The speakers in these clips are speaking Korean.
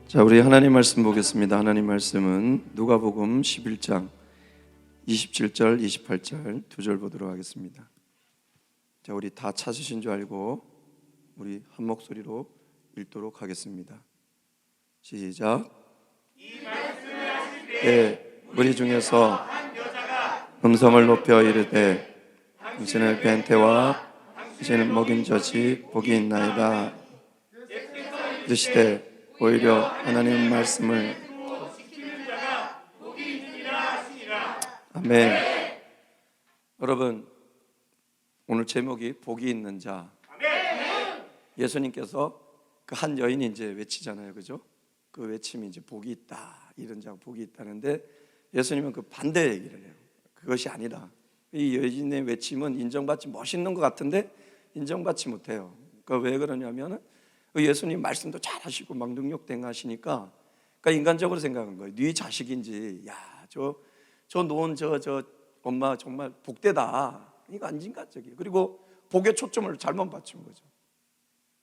자, 우리 하나님 말씀 보겠습니다. 하나님 말씀은 누가복음 11장 27절, 28절 두 절 보도록 하겠습니다. 자, 우리 다 찾으신 줄 알고 우리 한 목소리로 읽도록 하겠습니다. 시작. 이 말씀을 하실 때 무리 중에서 한 여자가 음성을 높여 이르되 당신을 뵌 태와 당신을 먹인 젖이 복이 있나이다. 이르시되 오히려 하나님 말씀을 지키는 자가 복이 있느니라 하시니라. 아멘. 여러분, 오늘 제목이 복이 있는 자. 아멘. 예수님께서 그 한 여인이 이제 외치잖아요, 그죠? 그 외침이 이제 복이 있다, 이런 자가 복이 있다는데 예수님은 그 반대 얘기를 해요. 그것이 아니라 이 여인의 외침은 인정받지 멋있는 것 같은데 인정받지 못해요. 그러니까 왜 그러냐면은 예수님 말씀도 잘하시고 막 능력 대행하시니까 그러니까 인간적으로 생각한 거예요. 네 자식인지, 야, 저 노은 저 엄마 정말 복되다. 이거 안 인간적이에요. 그리고 복의 초점을 잘못 맞춘 거죠.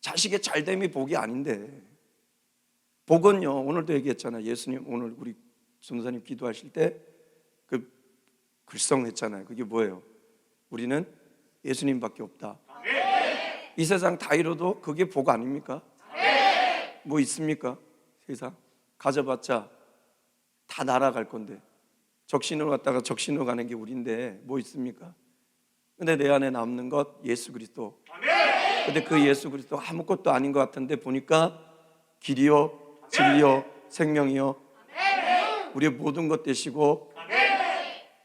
자식의 잘됨이 복이 아닌데, 복은요, 오늘도 얘기했잖아요. 예수님 오늘 우리 전도사님 기도하실 때 그 글썽했잖아요. 그게 뭐예요? 우리는 예수님밖에 없다. 이 세상 다 이뤄도 그게 복 아닙니까? 뭐 있습니까? 세상 가져봤자 다 날아갈 건데, 적신으로 갔다가 적신으로 가는 게 우리인데 뭐 있습니까? 근데 내 안에 남는 것 예수 그리스도. 근데 그 예수 그리스도 아무것도 아닌 것 같은데 보니까 길이요 진리요 생명이요 우리의 모든 것 되시고,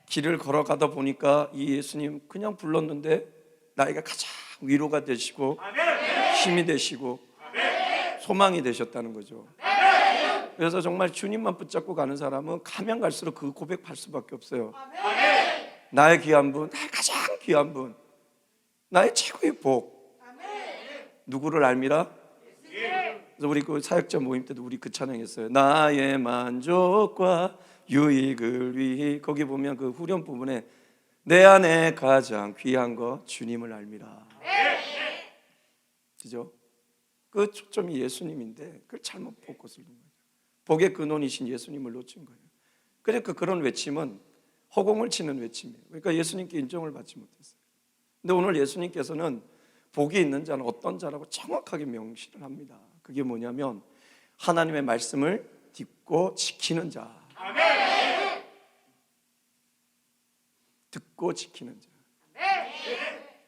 길을 걸어가다 보니까 이 예수님 그냥 불렀는데 나에게 가장 위로가 되시고 힘이 되시고 소망이 되셨다는 거죠. 그래서 정말 주님만 붙잡고 가는 사람은 가면 갈수록 그 고백할 수밖에 없어요. 나의 귀한 분, 나의 가장 귀한 분, 나의 최고의 복. 누구를 알미라? 그래서 우리 그 사역자 모임 때도 우리 그 찬양했어요. 나의 만족과 유익을 위해. 거기 보면 그 후렴 부분에 내 안에 가장 귀한 거 주님을 알미라. 그죠? 그 초점이 예수님인데 그걸 잘못 포커스를 둔 거예요. 복의 근원이신 예수님을 놓친 거예요. 그러니까 그런 외침은 허공을 치는 외침이에요. 그러니까 예수님께 인정을 받지 못했어요. 근데 오늘 예수님께서는 복이 있는 자는 어떤 자라고 정확하게 명시를 합니다. 그게 뭐냐면 하나님의 말씀을 듣고 지키는 자. 듣고 지키는 자.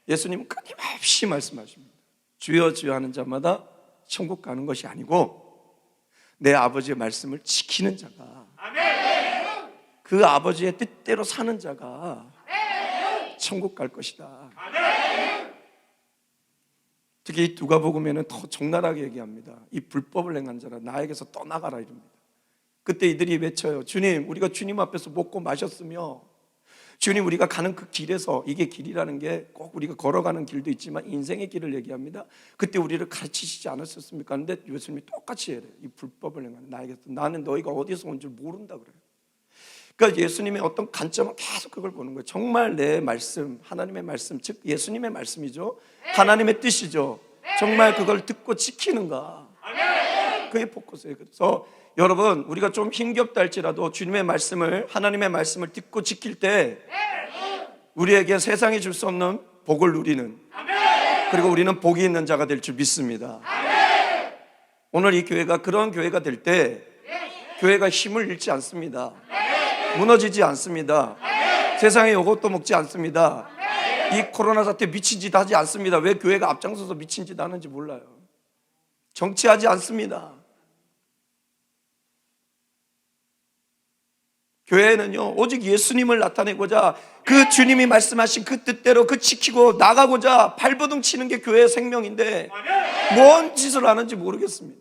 예수님은 끊임없이 말씀하십니다. 주여 주여 하는 자마다 천국 가는 것이 아니고 내 아버지의 말씀을 지키는 자가, 그 아버지의 뜻대로 사는 자가 천국 갈 것이다. 특히 이 누가복음에는 더 적나라하게 얘기합니다. 이 불법을 행한 자라 나에게서 떠나가라 이럽니다. 그때 이들이 외쳐요. 주님, 우리가 주님 앞에서 먹고 마셨으며, 주님, 우리가 가는 그 길에서, 이게 길이라는 게 꼭 우리가 걸어가는 길도 있지만 인생의 길을 얘기합니다. 그때 우리를 가르치시지 않았었습니까? 그런데 예수님이 똑같이 해요. 이 불법을 행하는 나에게서, 나는 너희가 어디서 온 줄 모른다 그래요. 그러니까 예수님의 어떤 관점은 계속 그걸 보는 거예요. 정말 내 말씀, 하나님의 말씀, 즉 예수님의 말씀이죠. 하나님의 뜻이죠. 정말 그걸 듣고 지키는가? 그게 포커스예요. 그래서 여러분, 우리가 좀 힘겹다 할지라도 주님의 말씀을, 하나님의 말씀을 듣고 지킬 때 우리에게 세상이 줄 수 없는 복을 누리는, 그리고 우리는 복이 있는 자가 될 줄 믿습니다. 오늘 이 교회가 그런 교회가 될 때 교회가 힘을 잃지 않습니다. 무너지지 않습니다. 세상에 요것도 먹지 않습니다. 이 코로나 사태 미친 짓 하지 않습니다. 왜 교회가 앞장서서 미친 짓 하는지 몰라요. 정치하지 않습니다. 교회는요, 오직 예수님을 나타내고자 그 주님이 말씀하신 그 뜻대로 그 지키고 나가고자 발버둥 치는 게 교회의 생명인데 뭔 짓을 하는지 모르겠습니다.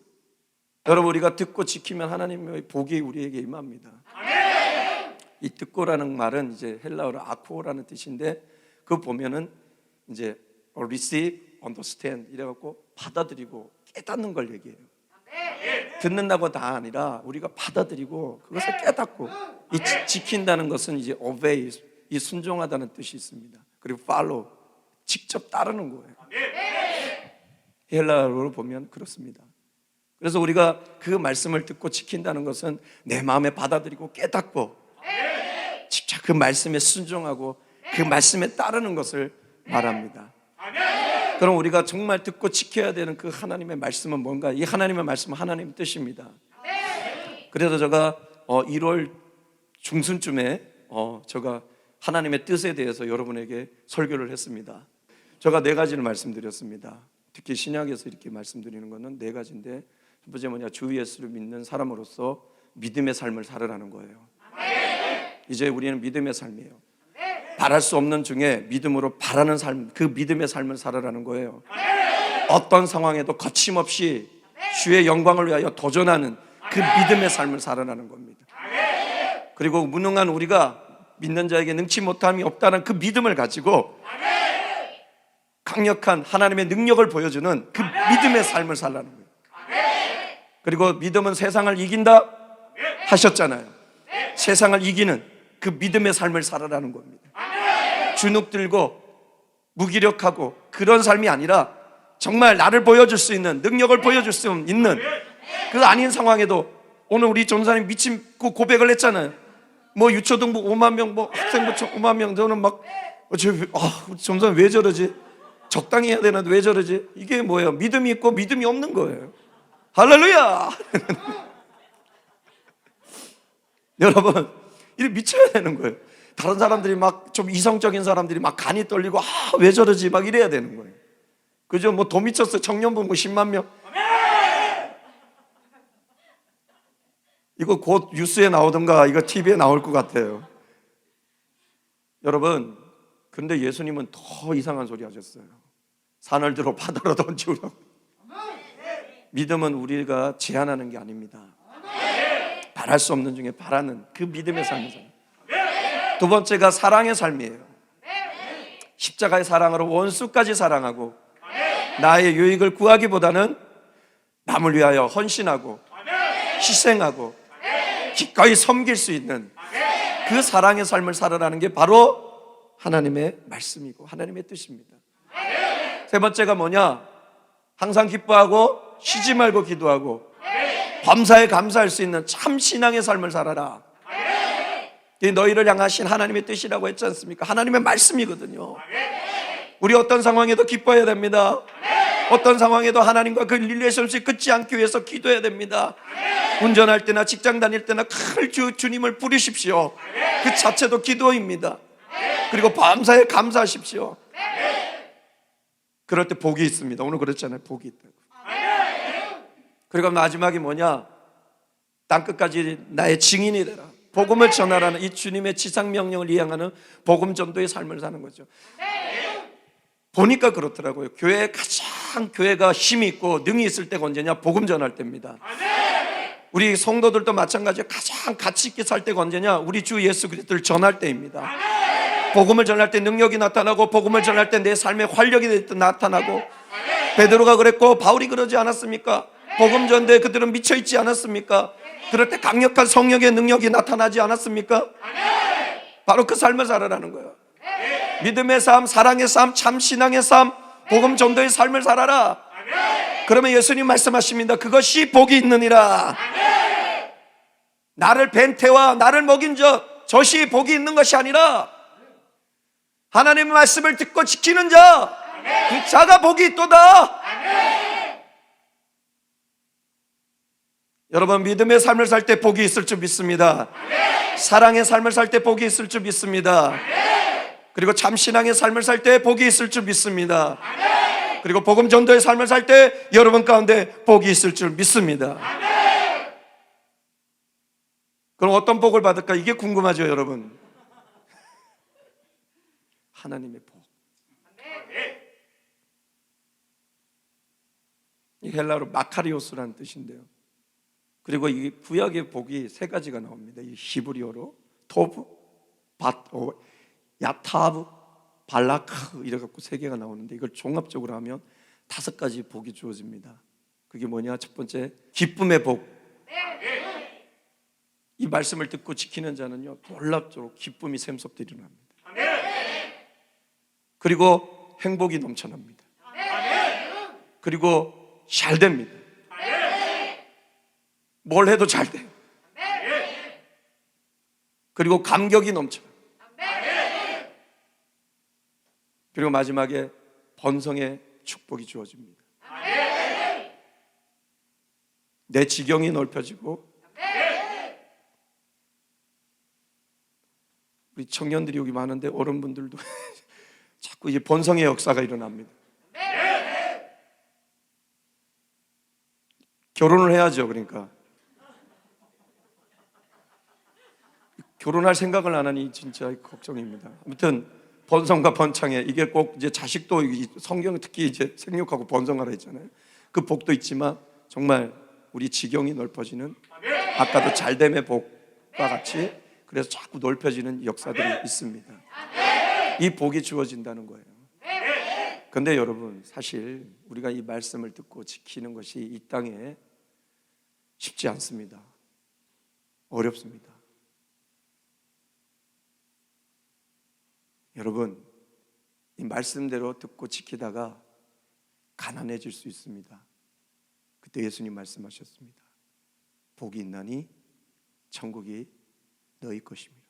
여러분, 우리가 듣고 지키면 하나님의 복이 우리에게 임합니다. 이 듣고라는 말은 이제 헬라어로 아쿠오라는 뜻인데, 그거 보면은 이제 receive, understand 이래갖고 받아들이고 깨닫는 걸 얘기해요. 듣는다고 다 아니라 우리가 받아들이고 그것을 깨닫고, 이 지킨다는 것은 이제 obey, 이 순종하다는 뜻이 있습니다. 그리고 follow, 직접 따르는 거예요. 헬라어로 보면 그렇습니다. 그래서 우리가 그 말씀을 듣고 지킨다는 것은 내 마음에 받아들이고 깨닫고 직접 그 말씀에 순종하고 그 말씀에 따르는 것을 말합니다. 그럼 우리가 정말 듣고 지켜야 되는 그 하나님의 말씀은 뭔가? 이 하나님의 말씀은 하나님의 뜻입니다. 그래서 제가 1월 중순쯤에 제가 하나님의 뜻에 대해서 여러분에게 설교를 했습니다. 제가 4가지를 말씀드렸습니다. 특히 신약에서 이렇게 말씀드리는 것은 4가지인데, 첫 번째 뭐냐? 주 예수를 믿는 사람으로서 믿음의 삶을 살으라는 거예요. 이제 우리는 믿음의 삶이에요. 바랄 수 없는 중에 믿음으로 바라는 삶, 그 믿음의 삶을 살아라는 거예요. 어떤 상황에도 거침없이 주의 영광을 위하여 도전하는 그 믿음의 삶을 살아라는 겁니다. 그리고 무능한 우리가 믿는 자에게 능치 못함이 없다는 그 믿음을 가지고 강력한 하나님의 능력을 보여주는 그 믿음의 삶을 살라는 거예요. 그리고 믿음은 세상을 이긴다 하셨잖아요. 세상을 이기는 그 믿음의 삶을 살아라는 겁니다. 주눅들고 무기력하고 그런 삶이 아니라 정말 나를 보여줄 수 있는, 능력을 보여줄 수 있는 그 아닌 상황에도, 오늘 우리 전사님 미친 고백을 했잖아요. 뭐 유초등부 5만 명, 뭐 학생부 5만 명. 저는 막 전사님 왜 저러지? 적당히 해야 되는데 왜 저러지? 이게 뭐예요? 믿음이 있고 믿음이 없는 거예요. 할렐루야. 여러분, 이렇게 미쳐야 되는 거예요. 다른 사람들이 막 좀 이성적인 사람들이 막 간이 떨리고 왜 저러지 막 이래야 되는 거예요. 그죠? 뭐 더 미쳤어요. 청년부 뭐 10만 명. 이거 곧 뉴스에 나오던가 이거 TV에 나올 것 같아요. 여러분, 그런데 예수님은 더 이상한 소리 하셨어요. 산을 들어 바다로 던지우라고. 믿음은 우리가 제한하는 게 아닙니다. 바랄 수 없는 중에 바라는 그 믿음의 삶이죠. 두 번째가 사랑의 삶이에요. 십자가의 사랑으로 원수까지 사랑하고 나의 유익을 구하기보다는 남을 위하여 헌신하고 희생하고 기꺼이 섬길 수 있는 그 사랑의 삶을 살아라는 게 바로 하나님의 말씀이고 하나님의 뜻입니다. 세 번째가 뭐냐? 항상 기뻐하고 쉬지 말고 기도하고 범사에 감사할 수 있는 참 신앙의 삶을 살아라. 이 너희를 향하신 하나님의 뜻이라고 했지 않습니까? 하나님의 말씀이거든요. 우리 어떤 상황에도 기뻐해야 됩니다. 어떤 상황에도 하나님과 그 릴레이션십이 끊지 않기 위해서 기도해야 됩니다. 운전할 때나 직장 다닐 때나 큰 주님을 부르십시오. 그 자체도 기도입니다. 그리고 밤사에 감사하십시오. 그럴 때 복이 있습니다. 오늘 그랬잖아요. 복이 있다고. 그리고 마지막이 뭐냐? 땅끝까지 나의 증인이 되라. 복음을 전하라는 이 주님의 지상명령을 이행하는 복음 전도의 삶을 사는 거죠. 보니까 그렇더라고요. 교회가 힘이 있고 능이 있을 때가 언제냐? 복음 전할 때입니다. 우리 성도들도 마찬가지로 가장 가치 있게 살 때가 언제냐? 우리 주 예수 그리스도를 전할 때입니다. 복음을 전할 때 능력이 나타나고, 복음을 전할 때 내 삶에 활력이 나타나고, 베드로가 그랬고 바울이 그러지 않았습니까? 복음 전도에 그들은 미쳐있지 않았습니까? 그럴 때 강력한 성령의 능력이 나타나지 않았습니까? 바로 그 삶을 살아라는 거예요. 믿음의 삶, 사랑의 삶, 참 신앙의 삶, 복음 전도의 삶을 살아라. 그러면 예수님 말씀하십니다. 그것이 복이 있느니라. 나를 벤 태와 나를 먹인 저것이 복이 있는 것이 아니라 하나님의 말씀을 듣고 지키는 자, 그 자가 복이 있도다. 여러분, 믿음의 삶을 살 때 복이 있을 줄 믿습니다. 사랑의 삶을 살 때 복이 있을 줄 믿습니다. 그리고 참 신앙의 삶을 살 때 복이 있을 줄 믿습니다. 그리고 복음 전도의 삶을 살 때 여러분 가운데 복이 있을 줄 믿습니다. 그럼 어떤 복을 받을까? 이게 궁금하죠, 여러분? 하나님의 복. 이 헬라어로 마카리오스라는 뜻인데요. 그리고 이 구약의 복이 3가지가 나옵니다. 이 히브리어로 토브, 야타브, 발라크 이래갖고 3개가 나오는데, 이걸 종합적으로 하면 5가지 복이 주어집니다. 그게 뭐냐? 첫 번째, 기쁨의 복. 이 말씀을 듣고 지키는 자는요, 놀랍도록 기쁨이 샘솟게 일어납니다. 그리고 행복이 넘쳐납니다. 그리고 잘 됩니다. 뭘 해도 잘 돼. 그리고 감격이 넘쳐. 그리고 마지막에 번성의 축복이 주어집니다. 내 지경이 넓혀지고, 우리 청년들이 여기 많은데 어른분들도 자꾸 이제 번성의 역사가 일어납니다. 결혼을 해야죠. 그러니까 결혼할 생각을 안 하니 진짜 걱정입니다. 아무튼 번성과 번창에, 이게 꼭 이제 자식도 성경 특히 이제 생육하고 번성하라 했잖아요. 그 복도 있지만 정말 우리 지경이 넓어지는, 아까도 잘됨의 복과 같이, 그래서 자꾸 넓혀지는 역사들이 있습니다. 이 복이 주어진다는 거예요. 그런데 여러분, 사실 우리가 이 말씀을 듣고 지키는 것이 이 땅에 쉽지 않습니다. 어렵습니다. 여러분, 이 말씀대로 듣고 지키다가 가난해질 수 있습니다. 그때 예수님 말씀하셨습니다. 복이 있나니 천국이 너희 것입니다.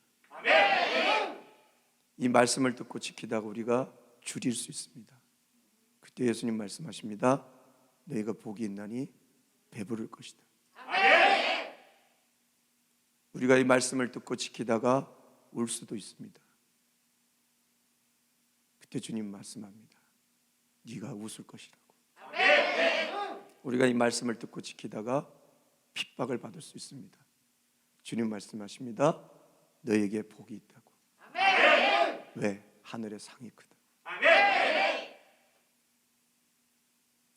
이 말씀을 듣고 지키다가 우리가 줄일 수 있습니다. 그때 예수님 말씀하십니다. 너희가 복이 있나니 배부를 것이다. 우리가 이 말씀을 듣고 지키다가 울 수도 있습니다. 그때 주님 말씀합니다. 네가 웃을 것이라고. 우리가 이 말씀을 듣고 지키다가 핍박을 받을 수 있습니다. 주님 말씀하십니다. 너에게 복이 있다고. 왜? 하늘의 상이 크다.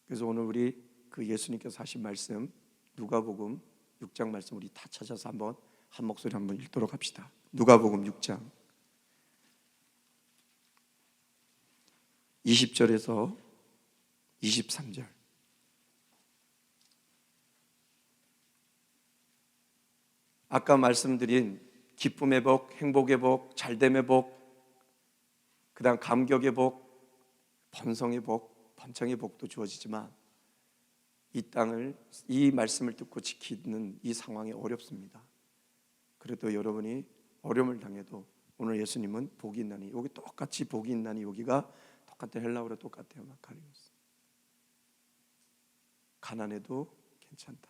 그래서 오늘 우리 그 예수님께서 하신 말씀, 누가복음 6장 말씀 우리 다 찾아서 한번 한 목소리 한번 읽도록 합시다. 누가복음 6장 20절에서 23절. 아까 말씀드린 기쁨의 복, 행복의 복, 잘됨의 복, 그 다음 감격의 복, 번성의 복, 번창의 복도 주어지지만 이 땅을, 이 말씀을 듣고 지키는 이 상황이 어렵습니다. 그래도 여러분이 어려움을 당해도 오늘 예수님은 복이 있나니, 여기 똑같이 복이 있나니, 여기가 똑같은 헬라어로 똑같아요. 마카리오스. 가난해도 괜찮다,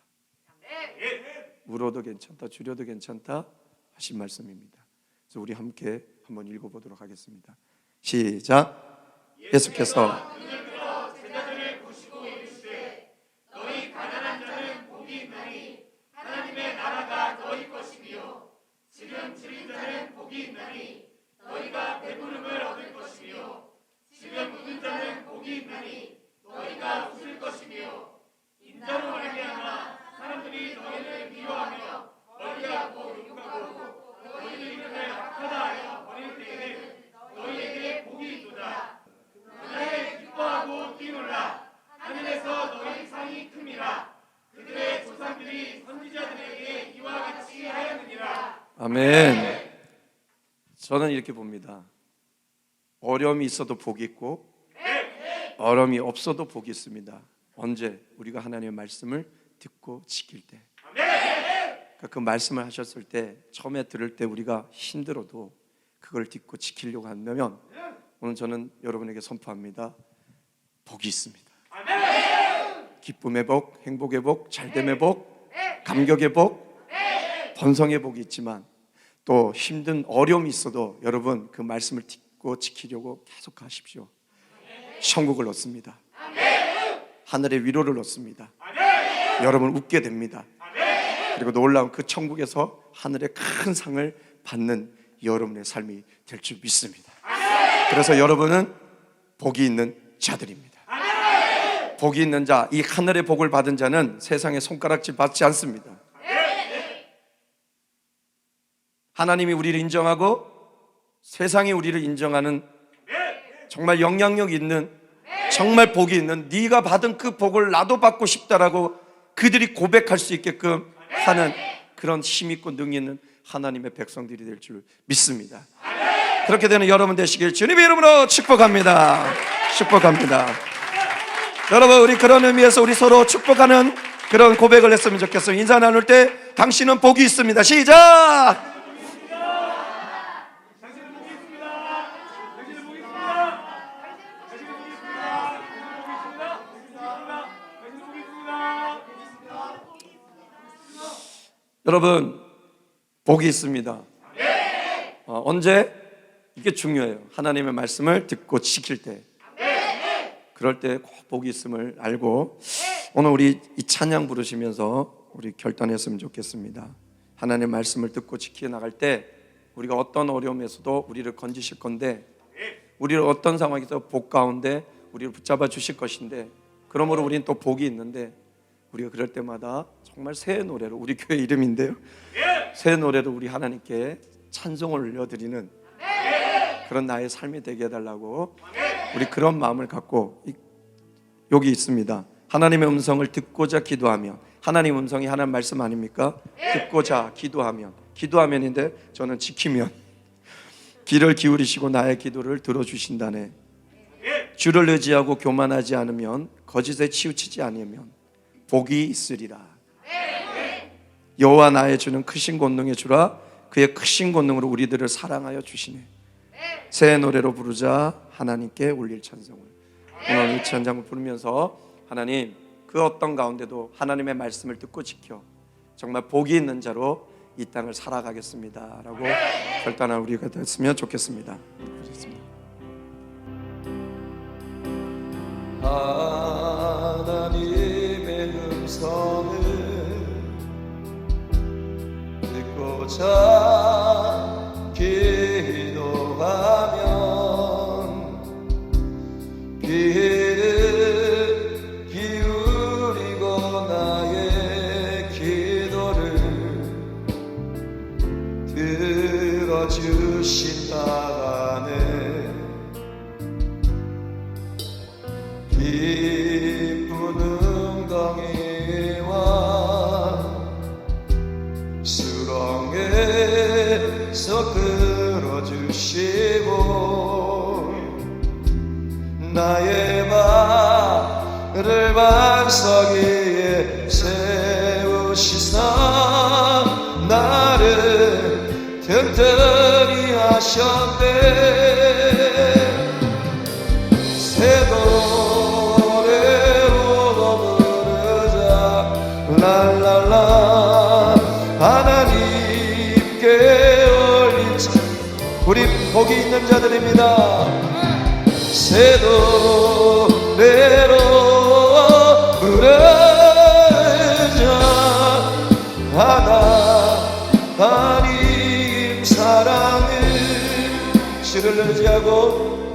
울어도 괜찮다, 줄여도 괜찮다 하신 말씀입니다. 그래서 우리 함께 한번 읽어보도록 하겠습니다. 시작. 예수께서 제자들을 보시고 이르시되 너희 가난한 자는 복이 있나니 하나님의 나라가 너희 것이며 지금 줄인 자는 복이 있나니 너희가 배부름을 얻을 것이며 지금 웃는 자는 복이 있나니 너희가 웃을 것이며 인자로 말미암아 사람들이 너희를 미워하며 멀리하고 욕하고 너희 이름을 악하다 하여 버릴 때에는 너희에게 복이 있도다. 그날에 기뻐하고 뛰놀라. 하늘에서 너희 상이 큼이라. 그들의 조상들이 선지자들에게 이와 같이 하였느니라. 아멘. 저는 이렇게 봅니다. 어려움이 있어도 복이 있고 어려움이 없어도 복이 있습니다. 언제? 우리가 하나님의 말씀을 듣고 지킬 때. 그러니까 그 말씀을 하셨을 때, 처음에 들을 때 우리가 힘들어도 그걸 듣고 지키려고 한다면 오늘 저는 여러분에게 선포합니다. 복이 있습니다. 기쁨의 복, 행복의 복, 잘됨의 복, 감격의 복, 번성의 복이 있지만 또 힘든 어려움이 있어도 여러분 그 말씀을 듣고 지키려고 계속 하십시오. 천국을 얻습니다. 하늘의 위로를 얻습니다. 여러분 웃게 됩니다. 그리고 놀라운 그 천국에서 하늘의 큰 상을 받는 여러분의 삶이 될 줄 믿습니다. 그래서 여러분은 복이 있는 자들입니다. 복이 있는 자, 이 하늘의 복을 받은 자는 세상에 손가락질 받지 않습니다. 하나님이 우리를 인정하고 세상이 우리를 인정하는 정말 영향력 있는, 정말 복이 있는, 네가 받은 그 복을 나도 받고 싶다라고 그들이 고백할 수 있게끔 하는 그런 힘있고 능력 있는 하나님의 백성들이 될 줄 믿습니다. 그렇게 되는 여러분 되시길 주님의 이름으로 축복합니다. 축복합니다. 여러분, 우리 그런 의미에서 우리 서로 축복하는 그런 고백을 했으면 좋겠어요. 인사 나눌 때 당신은 복이 있습니다. 시작! 여러분, 복이 있습니다. 언제? 이게 중요해요. 하나님의 말씀을 듣고 지킬 때, 그럴 때 꼭 복이 있음을 알고 오늘 우리 이 찬양 부르시면서 우리 결단했으면 좋겠습니다. 하나님의 말씀을 듣고 지켜 나갈 때 우리가 어떤 어려움에서도 우리를 건지실 건데, 우리를 어떤 상황에서 복 가운데 우리를 붙잡아 주실 것인데, 그러므로 우리는 또 복이 있는데, 우리가 그럴 때마다 정말 새 노래로, 우리 교회 이름인데요, 새 노래로 우리 하나님께 찬송을 올려드리는 그런 나의 삶이 되게 해달라고, 우리 그런 마음을 갖고 여기 있습니다. 하나님의 음성을 듣고자 기도하면, 하나님의 음성이 하나님 말씀 아닙니까? 듣고자 기도하면인데 저는 지키면, 귀를 기울이시고 나의 기도를 들어주신다네. 주를 의지하고 교만하지 않으면, 거짓에 치우치지 않으면 복이 있으리라. 여호와 나의 주는 크신 권능의 주라. 그의 크신 권능으로 우리들을 사랑하여 주시네. 새 노래로 부르자 하나님께 올릴 찬송을. 오늘 이 찬송을 부르면서 하나님, 그 어떤 가운데도 하나님의 말씀을 듣고 지켜 정말 복이 있는 자로 이 땅을 살아가겠습니다 라고 결단한 우리가 됐으면 좋겠습니다. 하나님의 음성을 듣고자 기도하면, 귀를 기울이고 나의 기도를 들어주신다네. 기쁜 웅덩이와 수렁에서 끌어주시고, 나의 발을 반석 위에 세우시사 나를 튼튼히 하셨네. 새 노래로 부르자 랄랄라. 하나님께 올린 찬, 우리 복이 있는 자들입니다. 새 노래로 부르자 하나님 사랑을. 주를 의지하고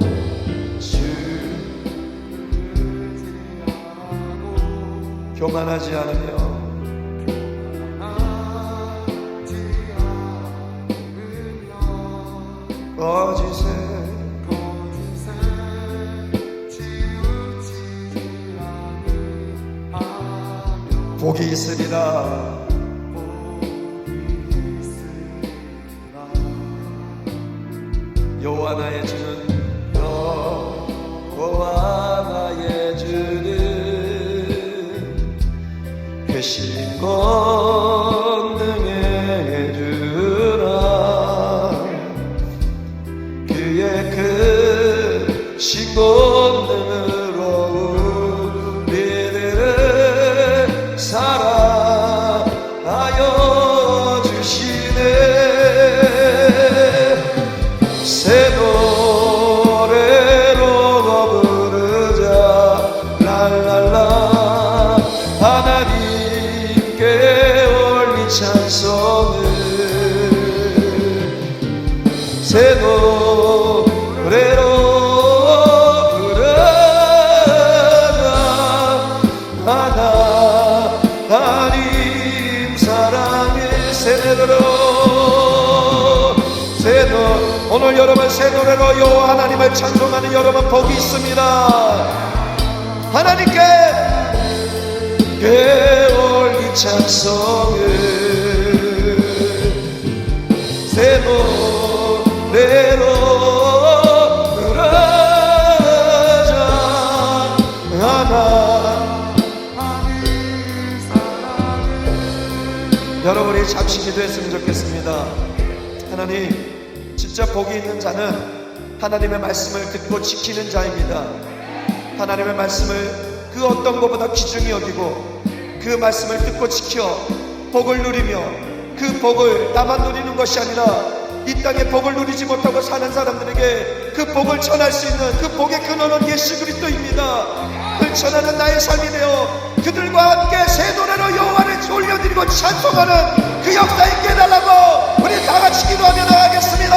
교만하지 않으며 거짓에 복이 있으리라. 여호와 나의 주는, 여호와 나의 주는 크신 권능의 주라. 그의 크신 권능으로 우리들을 사랑하여 주시네. 새 노래로 부르자 랄랄라. 하나님께 올린 찬송을. 새 노래로 부르자 하나님 사랑의 새 노래로. 새 노래. 오늘 여러분 새 노래로 여호와 하나님을 찬송하는 여러분 복이 있습니다. 하나님께 올린 찬송을. 새 노래로 부르자 하나님 여러분이 잠시 기도했으면 좋겠습니다. 하나님, 진짜 복이 있는 자는 하나님의 말씀을 듣고 지키는 자입니다. 하나님의 말씀을 그 어떤 것보다 귀중히 여기고 그 말씀을 듣고 지켜 복을 누리며 그 복을 나만 누리는 것이 아니라 이 땅에 복을 누리지 못하고 사는 사람들에게 그 복을 전할 수 있는 그 복의 근원은 예수 그리스도입니다. 그를 전하는 나의 삶이 되어 그들과 함께 새 노래로 여호와를 올려드리고 찬송하는 그 역사 있게 해달라고 우리 다 같이 기도하며 나가겠습니다.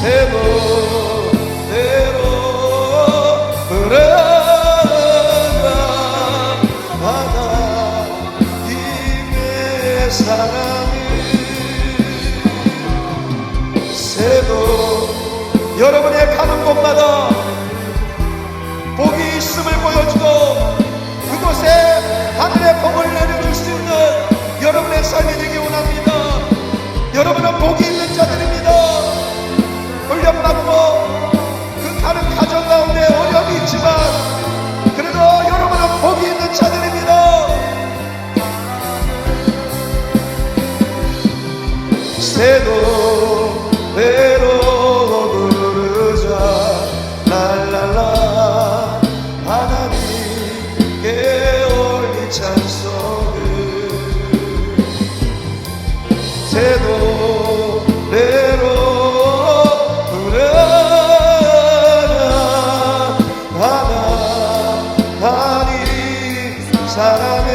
새 노래로 부르라 하나님의 사랑을 새도 여러분의 가는 곳마다 복이 있음을 보여주고 그곳에 하늘의 복을 내려줄 수 있는 여러분의 삶이 되기 원합니다. 여러분은 복이 있는 자들입니다. 훈련받고 그 가는 가정 가운데 어려움이 있지만 그래도 여러분은 복이 있는 자들입니다. 새도 배로 부르자 랄랄라 하나님께 올리 찬송을 새도 배로 부르자 하나님 사랑을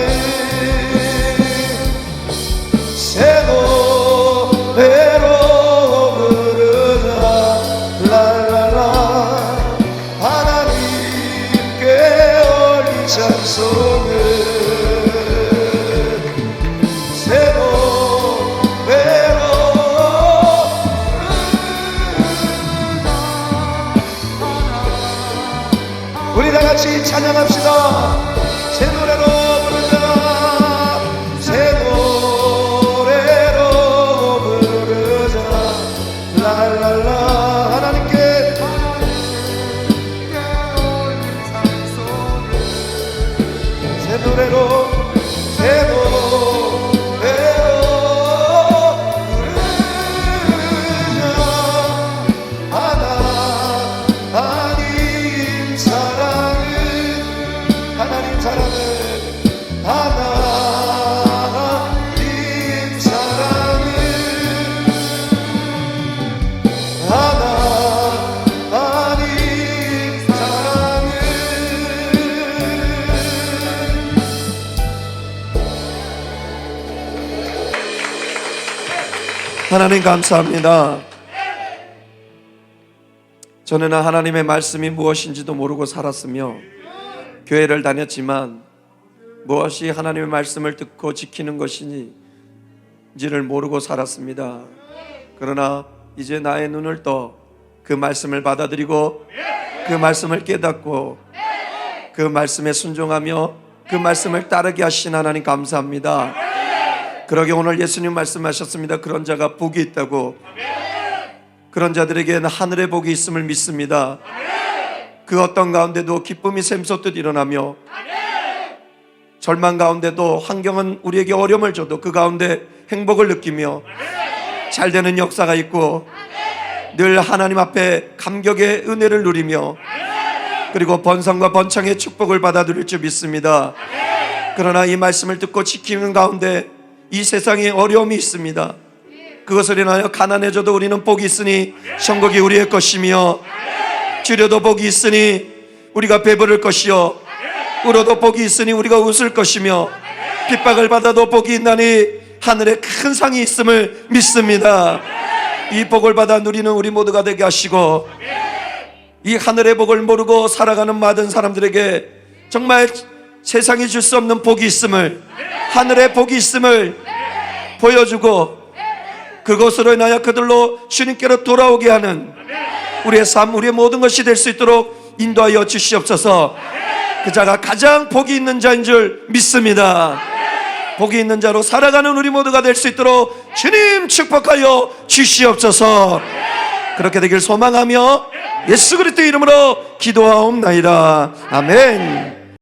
새도 배로 찬송을 새도 배로 우리 다같이 찬양합시다. 새 노래로 부르자 새 노래로 부르자 랄랄라 하나님께 새 노래로 새 노래로 부르자 하나님 사랑을 하나님 사랑을 하나님 사랑을 하나님 사랑을 하나님 감사합니다. 저는 하나님의 말씀이 무엇인지도 모르고 살았으며 교회를 다녔지만 무엇이 하나님의 말씀을 듣고 지키는 것인지를 모르고 살았습니다. 그러나 이제 나의 눈을 떠 그 말씀을 받아들이고 그 말씀을 깨닫고 그 말씀에 순종하며 그 말씀을 따르게 하신 하나님 감사합니다. 그러게 오늘 예수님 말씀하셨습니다. 그런 자가 복이 있다고. 그런 자들에게는 하늘의 복이 있음을 믿습니다. 그 어떤 가운데도 기쁨이 샘솟듯 일어나며 절망 가운데도 환경은 우리에게 어려움을 줘도 그 가운데 행복을 느끼며 잘되는 역사가 있고 늘 하나님 앞에 감격의 은혜를 누리며 그리고 번성과 번창의 축복을 받아들일 줄 믿습니다. 그러나 이 말씀을 듣고 지키는 가운데 이 세상에 어려움이 있습니다. 그것을 인하여 가난해져도 우리는 복이 있으니 천국이 우리의 것이며 줄여도 복이 있으니 우리가 배부를 것이요 울어도 복이 있으니 우리가 웃을 것이며 핍박을 받아도 복이 있나니 하늘에 큰 상이 있음을 믿습니다. 이 복을 받아 누리는 우리 모두가 되게 하시고 이 하늘의 복을 모르고 살아가는 많은 사람들에게 정말 세상이 줄 수 없는 복이 있음을 하늘의 복이 있음을 보여주고 그것으로 인하여 그들로 주님께로 돌아오게 하는 우리의 삶, 우리의 모든 것이 될 수 있도록 인도하여 주시옵소서. 그 자가 가장 복이 있는 자인 줄 믿습니다. 복이 있는 자로 살아가는 우리 모두가 될 수 있도록 주님 축복하여 주시옵소서. 그렇게 되길 소망하며 예수 그리스도의 이름으로 기도하옵나이다. 아멘.